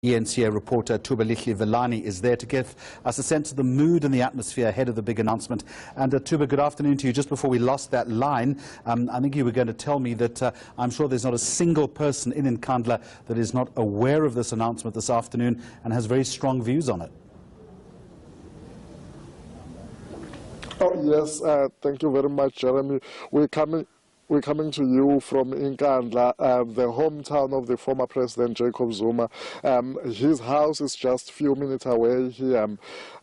ENCA reporter Tubalihle Velani is there to give us a sense of the mood and the atmosphere ahead of the big announcement. And Tuba, good afternoon to you. Just before we lost that line, I think you were going to tell me that I'm sure there's not a single person in Nkandla that is not aware of this announcement this afternoon and has very strong views on it. Oh, yes, thank you very much, Jeremy. We're coming to you from Nkandla, the hometown of the former President Jacob Zuma. His house is just a few minutes away here.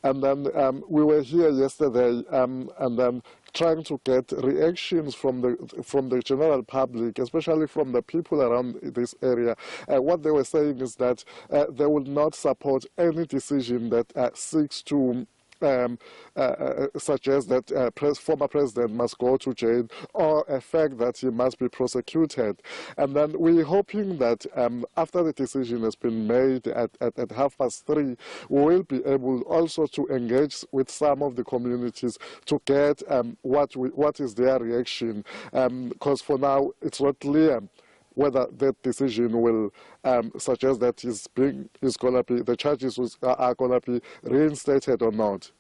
And then we were here yesterday and then trying to get reactions from the general public, especially from the people around this area. What they were saying is that they will not support any decision that seeks to suggest that former president must go to jail or a fact that he must be prosecuted. And then we're hoping that after the decision has been made at 3:30, we will be able also to engage with some of the communities to get what is their reaction, because for now it's not clear whether that decision will suggest that the charges are going to be reinstated or not.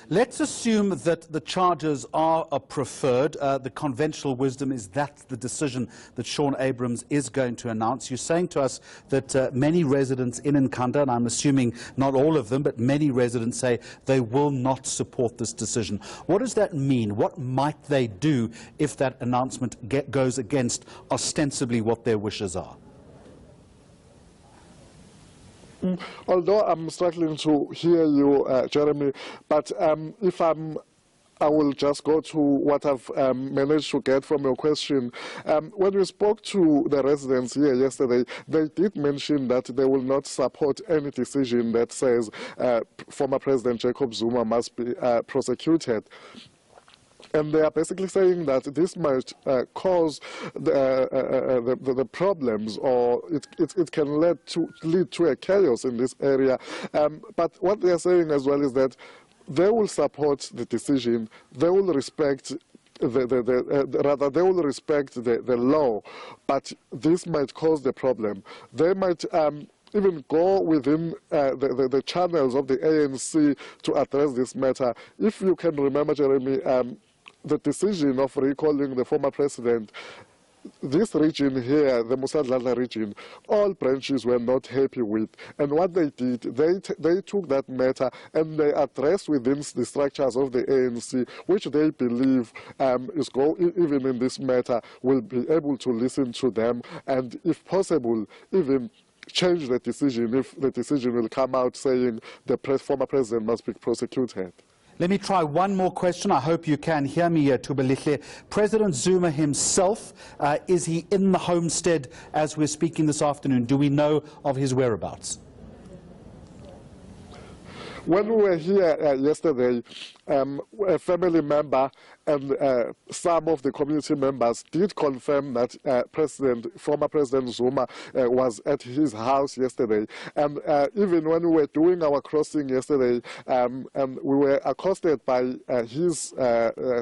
Let's assume that the charges are preferred. The conventional wisdom is that's the decision that Shaun Abrahams is going to announce. You're saying to us that many residents in Nkandla, and I'm assuming not all of them, but many residents say they will not support this decision. What does that mean? What might they do if that announcement goes against ostensibly what their wishes are? Although I'm struggling to hear you, Jeremy, but I will just go to what I've managed to get from your question. When we spoke to the residents here yesterday, they did mention that they will not support any decision that says former President Jacob Zuma must be prosecuted. And they are basically saying that this might cause the problems, or it can lead to a chaos in this area. But what they are saying as well is that they will support the decision. They will respect they will respect the law, but this might cause the problem. They might even go within the channels of the ANC to address this matter. If you can remember, Jeremy, the decision of recalling the former president, this region here, the Musadlala region, all branches were not happy with. And what they did, they took that matter and they addressed within the structures of the ANC, which they believe even in this matter, will be able to listen to them and, if possible, even change the decision if the decision will come out saying the former president must be prosecuted. Let me try one more question. I hope you can hear me, Tubalihle. President Zuma himself, is he in the homestead as we're speaking this afternoon? Do we know of his whereabouts? When we were here yesterday, a family member and some of the community members did confirm that former President Zuma was at his house yesterday. And even when we were doing our crossing yesterday, and we were accosted by his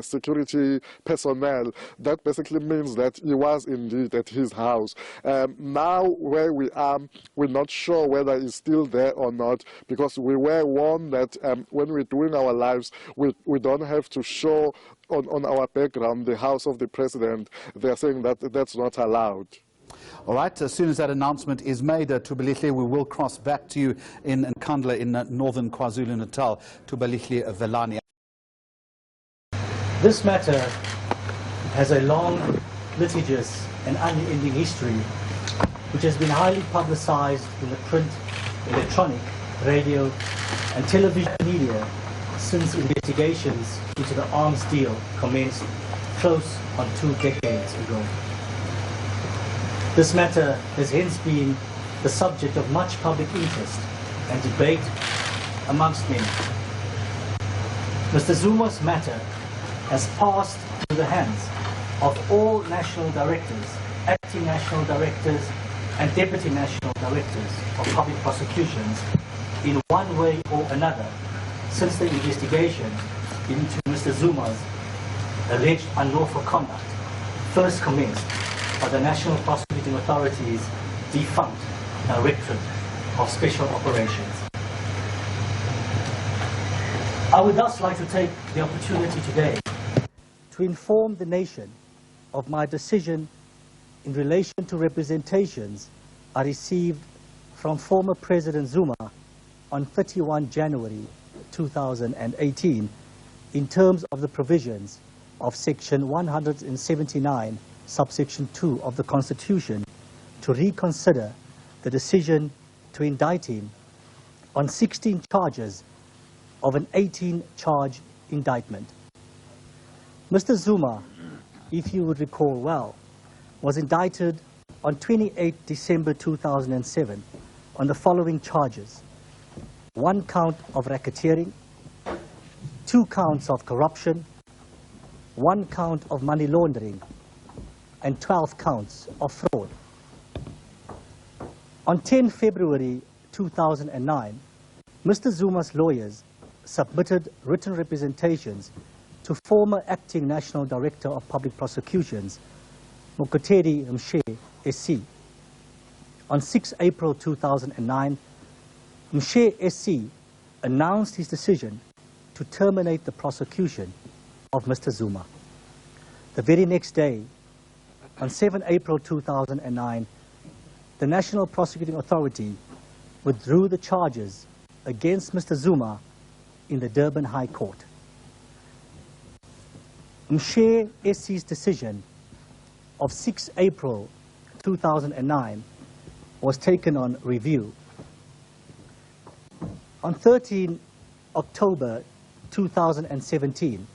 security personnel, that basically means that he was indeed at his house. Now where we are, we're not sure whether he's still there or not, because we were warned that when we're doing our lives, we don't have to show on our background the house of the president. They're saying that that's not allowed. All right, as soon as that announcement is made, Tubalihle, we will cross back to you in Nkandla in northern KwaZulu-Natal. Tubalihle Velani. This matter has a long, litigious and unending history, which has been highly publicized in the print, electronic, radio and television media since investigations into the arms deal commenced close on 2 decades ago. This matter has hence been the subject of much public interest and debate amongst many. Mr. Zuma's matter has passed through the hands of all national directors, acting national directors and deputy national directors of public prosecutions in one way or another since the investigation into Mr. Zuma's alleged unlawful conduct first commenced by the National Prosecuting Authority's defunct Directorate of Special Operations. I would thus like to take the opportunity today to inform the nation of my decision in relation to representations I received from former President Zuma on 31 January 2018 in terms of the provisions of Section 179, subsection 2 of the Constitution to reconsider the decision to indict him on 16 charges of an 18-charge indictment. Mr. Zuma, if you would recall well, was indicted on 28 December 2007 on the following charges: 1 count of racketeering, 2 counts of corruption, 1 count of money laundering, and 12 counts of fraud. On 10 February 2009, Mr. Zuma's lawyers submitted written representations to former Acting National Director of Public Prosecutions, Mokotedi Mshe SC. On 6 April 2009, Mshe SC announced his decision to terminate the prosecution of Mr. Zuma. The very next day, on 7 April 2009, the National Prosecuting Authority withdrew the charges against Mr. Zuma in the Durban High Court. Mshe SC's decision of 6 April 2009 was taken on review. On 13 October 2017,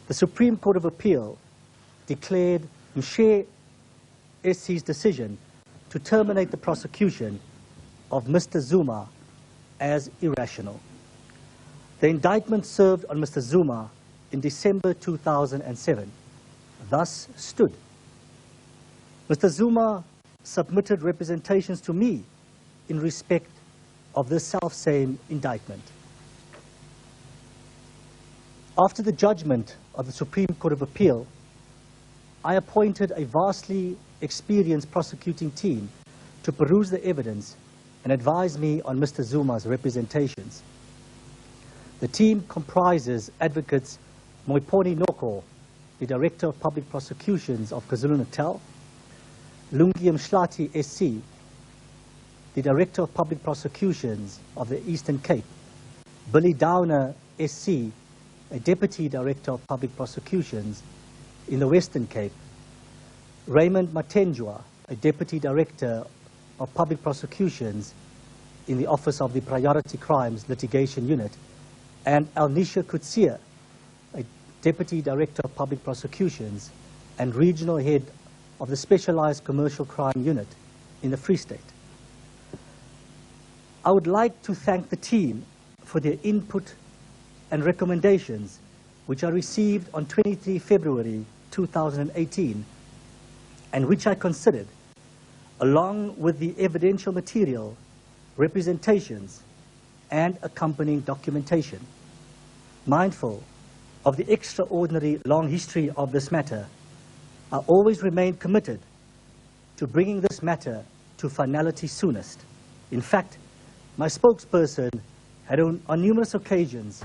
the Supreme Court of Appeal declared Mshe SC's decision to terminate the prosecution of Mr. Zuma as irrational. The indictment served on Mr. Zuma in December 2007 thus stood. Mr. Zuma submitted representations to me in respect of the self-same indictment. After the judgment of the Supreme Court of Appeal, I appointed a vastly experienced prosecuting team to peruse the evidence and advise me on Mr. Zuma's representations. The team comprises advocates Moiponi Noko, the Director of Public Prosecutions of KwaZulu-Natal, Lungi Mshlati SC, the Director of Public Prosecutions of the Eastern Cape, Billy Downer SC, a Deputy Director of Public Prosecutions in the Western Cape, Raymond Matenjwa, a Deputy Director of Public Prosecutions in the Office of the Priority Crimes Litigation Unit, and Alnisha Kutsia, a Deputy Director of Public Prosecutions and Regional Head of the Specialized Commercial Crime Unit in the Free State. I would like to thank the team for their input and recommendations, which I received on 23 February 2018, and which I considered, along with the evidential material, representations, and accompanying documentation. Mindful of the extraordinary long history of this matter, I always remain committed to bringing this matter to finality soonest. In fact, my spokesperson had on numerous occasions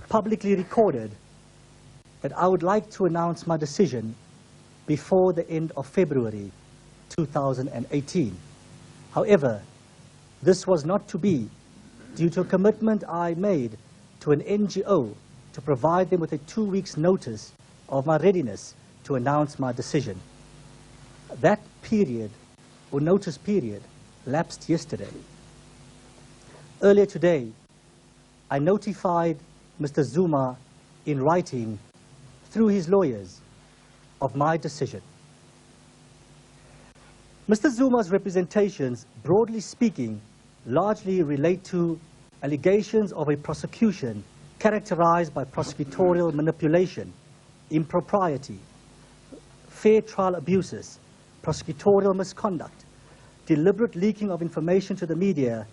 publicly recorded that I would like to announce my decision before the end of February 2018. However, this was not to be due to a commitment I made to an NGO to provide them with a 2 weeks notice of my readiness to announce my decision. That period, or notice period, lapsed yesterday. Earlier today, I notified Mr. Zuma in writing through his lawyers of my decision. Mr. Zuma's representations, broadly speaking, largely relate to allegations of a prosecution characterized by prosecutorial manipulation, impropriety, fair trial abuses, prosecutorial misconduct, deliberate leaking of information to the media,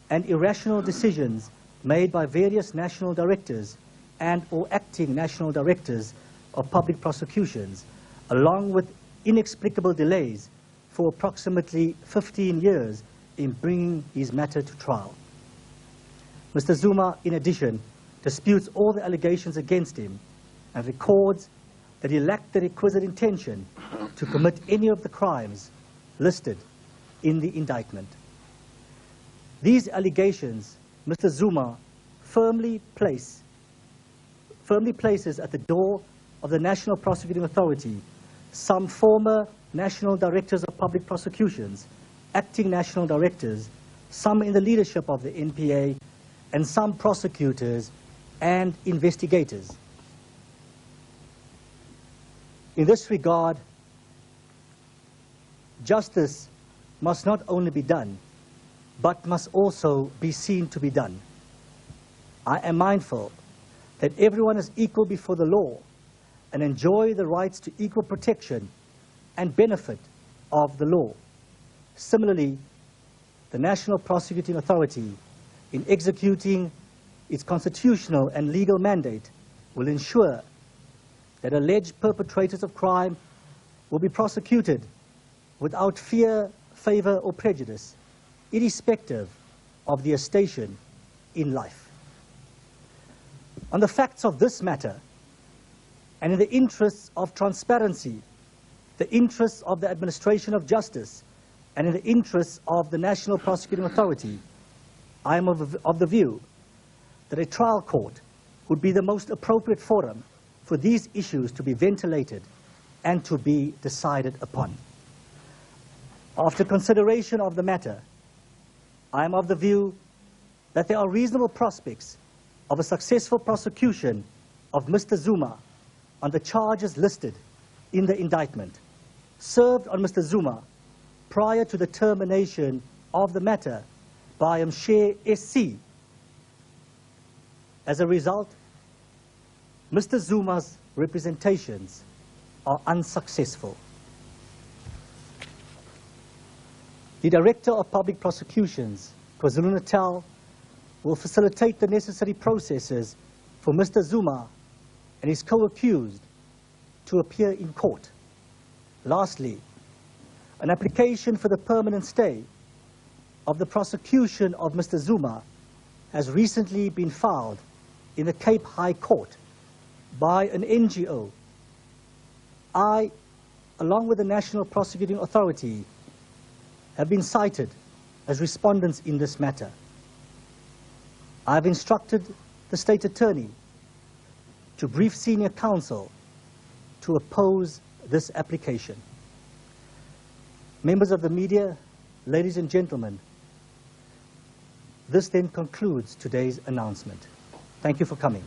and irrational decisions made by various national directors and/or acting national directors of public prosecutions, along with inexplicable delays for approximately 15 years in bringing his matter to trial. Mr. Zuma, in addition, disputes all the allegations against him and records that he lacked the requisite intention to commit any of the crimes listed in the indictment. These allegations, Mr. Zuma firmly places at the door of the National Prosecuting Authority some former National Directors of Public Prosecutions, acting National Directors, some in the leadership of the NPA, and some prosecutors and investigators. In this regard, justice must not only be done, but must also be seen to be done. I am mindful that everyone is equal before the law and enjoy the rights to equal protection and benefit of the law. Similarly, the National Prosecuting Authority, in executing its constitutional and legal mandate, will ensure that alleged perpetrators of crime will be prosecuted without fear, favor, or prejudice, irrespective of their station in life. On the facts of this matter, and in the interests of transparency, the interests of the administration of justice, and in the interests of the National Prosecuting Authority, I am of the view that a trial court would be the most appropriate forum for these issues to be ventilated and to be decided upon. After consideration of the matter, I am of the view that there are reasonable prospects of a successful prosecution of Mr. Zuma on the charges listed in the indictment, served on Mr. Zuma prior to the termination of the matter by Mshe SC. As a result, Mr. Zuma's representations are unsuccessful. The Director of Public Prosecutions, KwaZulu-Natal, will facilitate the necessary processes for Mr. Zuma and his co-accused to appear in court. Lastly, an application for the permanent stay of the prosecution of Mr. Zuma has recently been filed in the Cape High Court by an NGO. I, along with the National Prosecuting Authority, have been cited as respondents in this matter. I have instructed the State Attorney to brief Senior Counsel to oppose this application. Members of the media, ladies and gentlemen, this then concludes today's announcement. Thank you for coming.